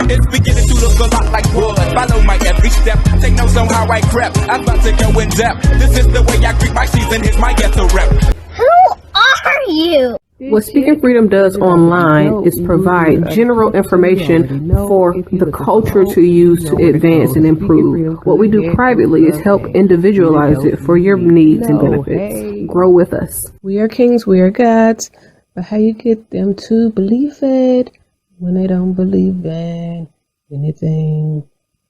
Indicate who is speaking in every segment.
Speaker 1: It's beginning to look a lot like wood. Follow my every step. Take notes on how I crept. I'm about to go in depth. This is the way I greet my season. Here's my ghetto rep.
Speaker 2: Who are you?
Speaker 3: What Speaking Freedom does online is provide general information for the culture to use to advance and improve. What we do privately is help individualize it for your needs and benefits. Grow with us.
Speaker 4: We are kings, we are gods, but how you get them to believe it when they don't believe in anything?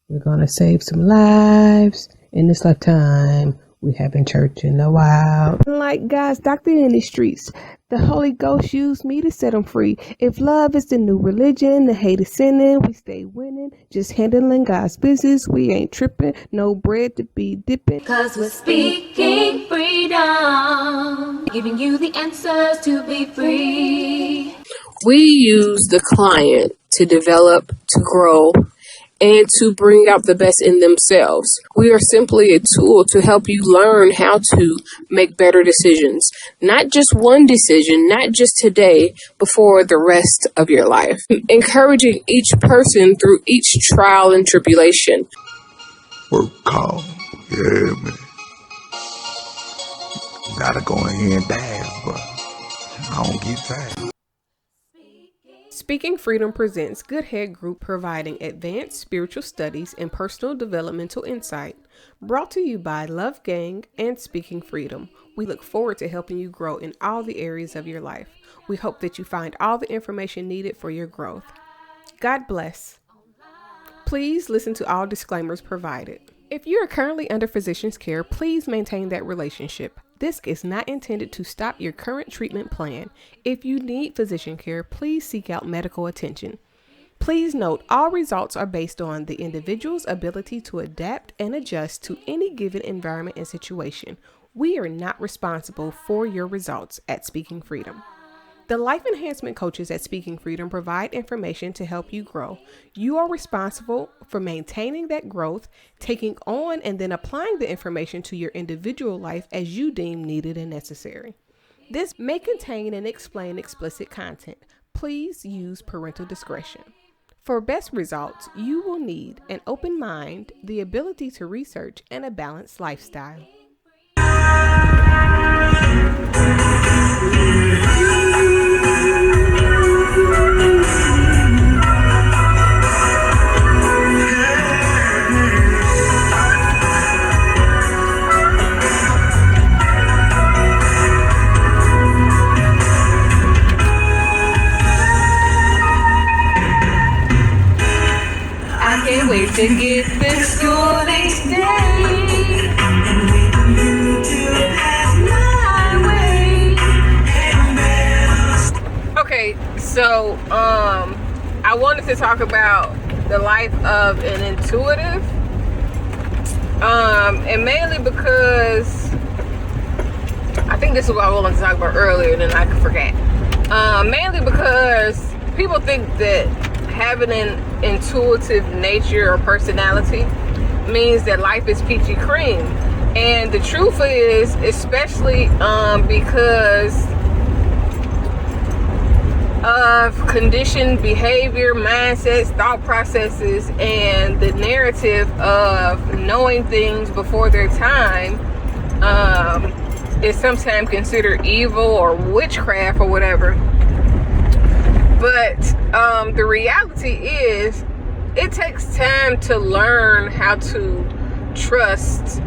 Speaker 4: We're gonna save some lives in this lifetime. We haven't church in a while. Like God's doctor in the streets, the Holy Ghost used me to set them free. If love is the new religion, the hate is sinning, we stay winning. Just handling God's business, we ain't tripping. No bread to be dipping.
Speaker 5: 'Cause we're speaking freedom, giving you the answers to be free.
Speaker 6: We use the client to develop, to grow, and to bring out the best in themselves. We are simply a tool to help you learn how to make better decisions. Not just one decision, not just today, but for the rest of your life. Encouraging each person through each trial and tribulation.
Speaker 7: Work call. Yeah, man. Gotta go in here and dance, but I don't get tired.
Speaker 3: Speaking Freedom presents Good Head Group, providing advanced spiritual studies and personal developmental insight. Brought to you by Love Gang and Speaking Freedom. We look forward to helping you grow in all the areas of your life. We hope that you find all the information needed for your growth. God bless. Please listen to all disclaimers provided. If you are currently under physician's care, please maintain that relationship. This is not intended to stop your current treatment plan. If you need physician care, please seek out medical attention. Please note, all results are based on the individual's ability to adapt and adjust to any given environment and situation. We are not responsible for your results at Speaking Freedom. The life enhancement coaches at Speaking Freedom provide information to help you grow. You are responsible for maintaining that growth, taking on and then applying the information to your individual life as you deem needed and necessary. This may contain and explain explicit content. Please use parental discretion. For best results, you will need an open mind, the ability to research, and a balanced lifestyle.
Speaker 5: I can't wait to get this school each day.
Speaker 3: Okay, so I wanted to talk about the life of an intuitive, and mainly because I think this is what I wanted to talk about earlier, and then I forgot. Mainly because people think that having an intuitive nature or personality means that life is peachy cream, and the truth is, especially because of conditioned behavior, mindsets, thought processes, and the narrative of knowing things before their time is sometimes considered evil or witchcraft or whatever. But the reality is, it takes time to learn how to trust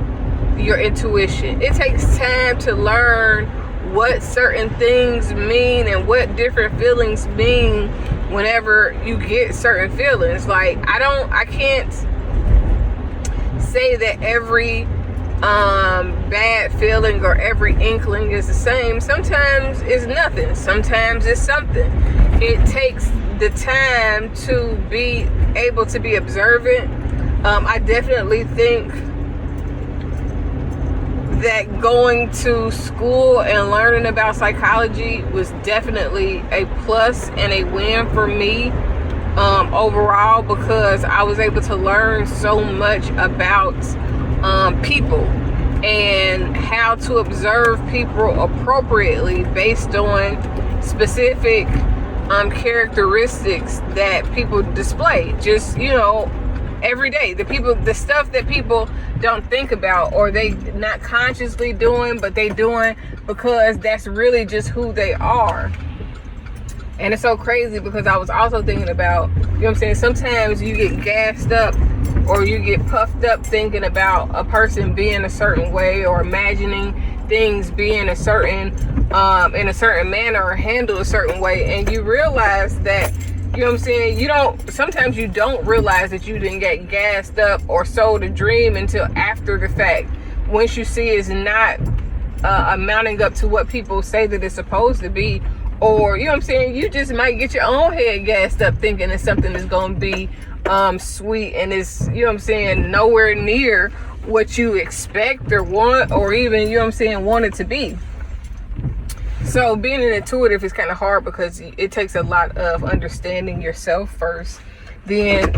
Speaker 3: your intuition. It takes time to learn what certain things mean and what different feelings mean whenever you get certain feelings. Like, I can't say that every bad feeling or every inkling is the same. Sometimes it's nothing. Sometimes it's something. It takes the time to be able to be observant. I definitely think that going to school and learning about psychology was definitely a plus and a win for me overall, because I was able to learn so much about people and how to observe people appropriately based on specific characteristics that people display, just, every day. The stuff that people don't think about, or they not consciously doing, but they doing because that's really just who they are. And it's so crazy because I was also thinking about, sometimes you get gassed up or you get puffed up thinking about a person being a certain way, or imagining things being a certain in a certain manner, or handle a certain way, and you realize that, sometimes you don't realize that you didn't get gassed up or sold a dream until after the fact, once you see it's not amounting up to what people say that it's supposed to be. Or, you just might get your own head gassed up thinking it's something that's going to be sweet, and it's, nowhere near what you expect or want, or even, want it to be. So being an intuitive is kind of hard because it takes a lot of understanding yourself first, then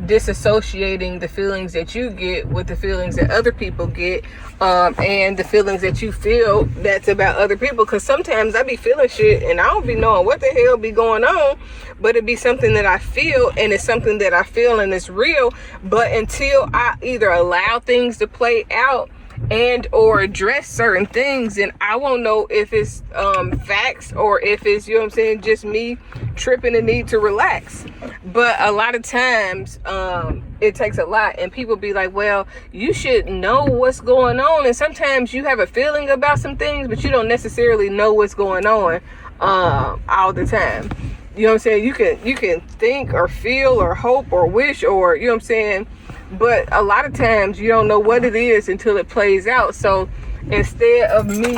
Speaker 3: disassociating the feelings that you get with the feelings that other people get, and the feelings that you feel that's about other people. Because sometimes I be feeling shit and I don't be knowing what the hell be going on, but it be something that I feel, and it's something that I feel and it's real. But until I either allow things to play out and or address certain things, and I won't know if it's facts or if it's, just me tripping and need to relax. But a lot of times it takes a lot, and people be like, well, you should know what's going on. And sometimes you have a feeling about some things, but you don't necessarily know what's going on all the time. You can think or feel or hope or wish, or but a lot of times you don't know what it is until it plays out. So instead of me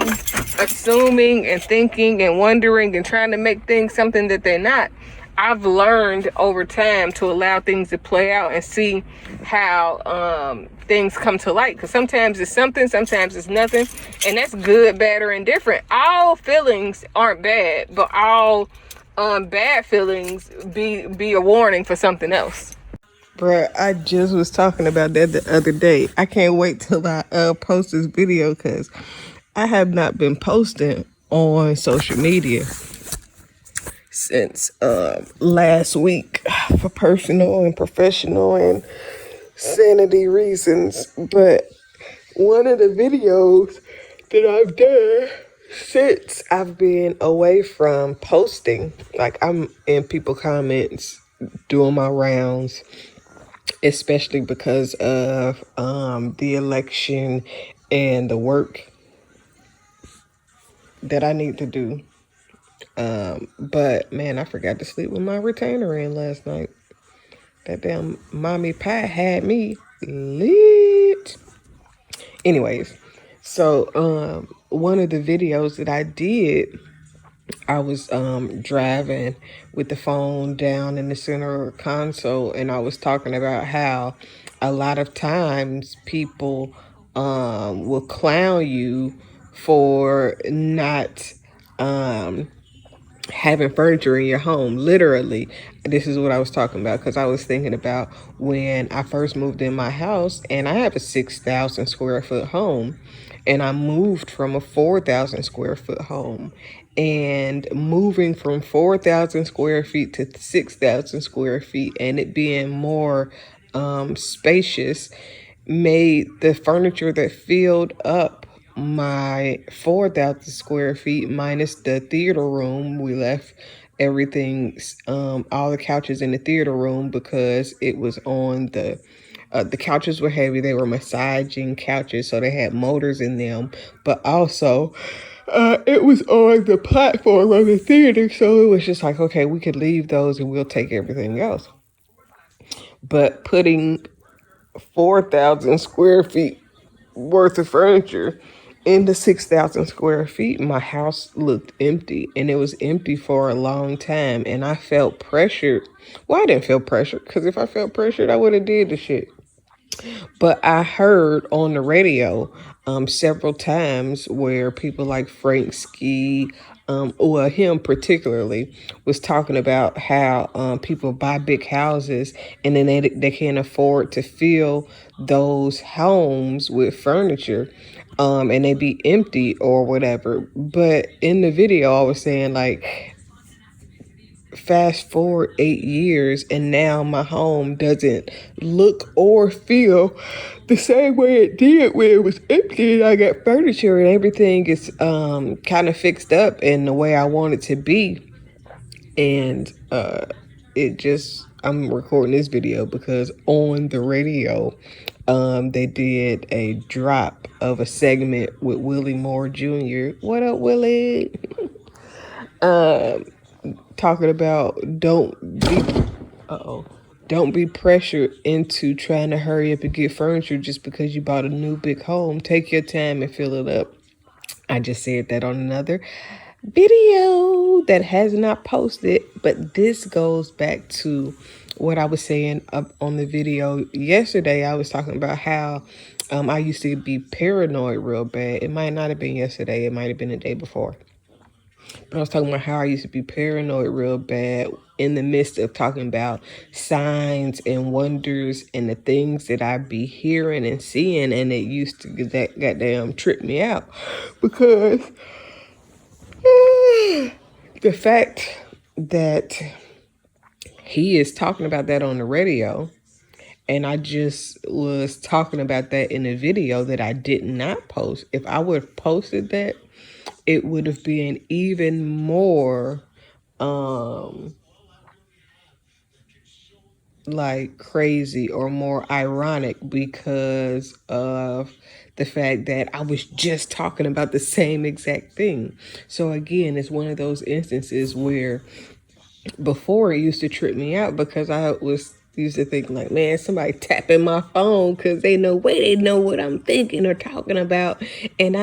Speaker 3: assuming and thinking and wondering and trying to make things something that they're not, I've learned over time to allow things to play out and see how things come to light. Because sometimes it's something, sometimes it's nothing, and that's good, bad, or indifferent. All feelings aren't bad, but all bad feelings be a warning for something else.
Speaker 8: Bruh, I just was talking about that the other day. I can't wait till I post this video, because I have not been posting on social media since last week for personal and professional and sanity reasons. But one of the videos that I've done since I've been away from posting, like I'm in people comments doing my rounds, especially because of the election and the work that I need to do. But man, I forgot to sleep with my retainer in last night. That damn mommy pie had me lit. Anyways, so one of the videos that I did, I was driving with the phone down in the center console, and I was talking about how a lot of times people will clown you for not having furniture in your home. Literally, this is what I was talking about, because I was thinking about when I first moved in my house, and I have a 6,000 square foot home, and I moved from a 4,000 square foot home. And moving from 4,000 square feet to 6,000 square feet, and it being more spacious, made the furniture that filled up my 4,000 square feet minus the theater room. We left everything, all the couches in the theater room, because it was on the couches were heavy. They were massaging couches, so they had motors in them, but also it was on the platform of the theater, so it was just like, okay, we could leave those and we'll take everything else. But putting 4,000 square feet worth of furniture in the 6,000 square feet, my house looked empty, and it was empty for a long time, and I felt pressured. Well, I didn't feel pressured, because if I felt pressured, I would have did the shit. But I heard on the radio several times where people like Frank Ski, or him particularly, was talking about how people buy big houses, and then they can't afford to fill those homes with furniture, and they be empty or whatever. But in the video, I was saying, like, fast forward 8 years, and now my home doesn't look or feel the same way it did when it was empty, and I got furniture and everything is kind of fixed up in the way I want it to be. And I'm recording this video because on the radio they did a drop of a segment with Willie Moore Jr. What up, Willie? Talking about don't be pressured into trying to hurry up and get furniture just because you bought a new big home. Take your time and fill it up. I just said that on another video that has not posted, but this goes back to what I was saying up on the video yesterday. I was talking about how I used to be paranoid real bad. It might not have been yesterday. It might have been the day before. But I was talking about how I used to be paranoid real bad in the midst of talking about signs and wonders and the things that I be hearing and seeing. And it used to that goddamn trip me out because the fact that he is talking about that on the radio, and I just was talking about that in a video that I did not post. If I would have posted that, it would have been even more like crazy or more ironic because of the fact that I was just talking about the same exact thing. So again, it's one of those instances where before it used to trip me out because I used to think like, man, somebody tapping my phone because they know what I'm thinking or talking about, and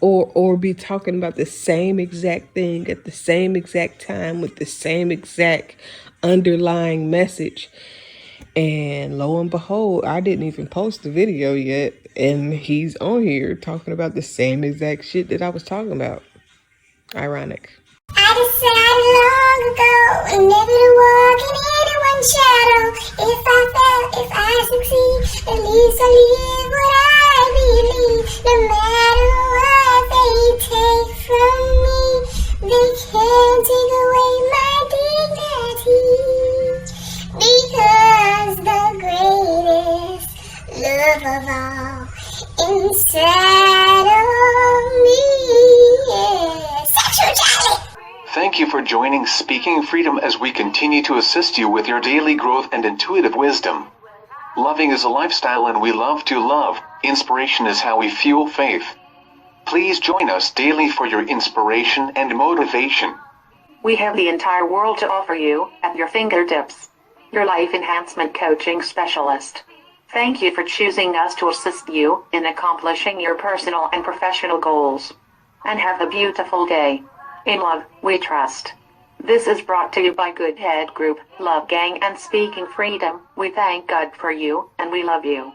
Speaker 8: or be talking about the same exact thing at the same exact time with the same exact underlying message. And lo and behold, I didn't even post the video yet, and he's on here talking about the same exact shit that I was talking about. Ironic.
Speaker 2: I decided long ago never to walk in anyone's shadow. If I fail, if I succeed, at least I live what I believe. No matter what they take from me, they can't take away my dignity. Because the greatest love of all inside of me is sexuality.
Speaker 9: Thank you for joining Speaking Freedom as we continue to assist you with your daily growth and intuitive wisdom. Loving is a lifestyle and we love to love. Inspiration is how we fuel faith. Please join us daily for your inspiration and motivation.
Speaker 10: We have the entire world to offer you at your fingertips. Your life enhancement coaching specialist. Thank you for choosing us to assist you in accomplishing your personal and professional goals. And have a beautiful day. In love, we trust. This is brought to you by Good Head Group, Love Gang, and Speaking Freedom. We thank God for you, and we love you.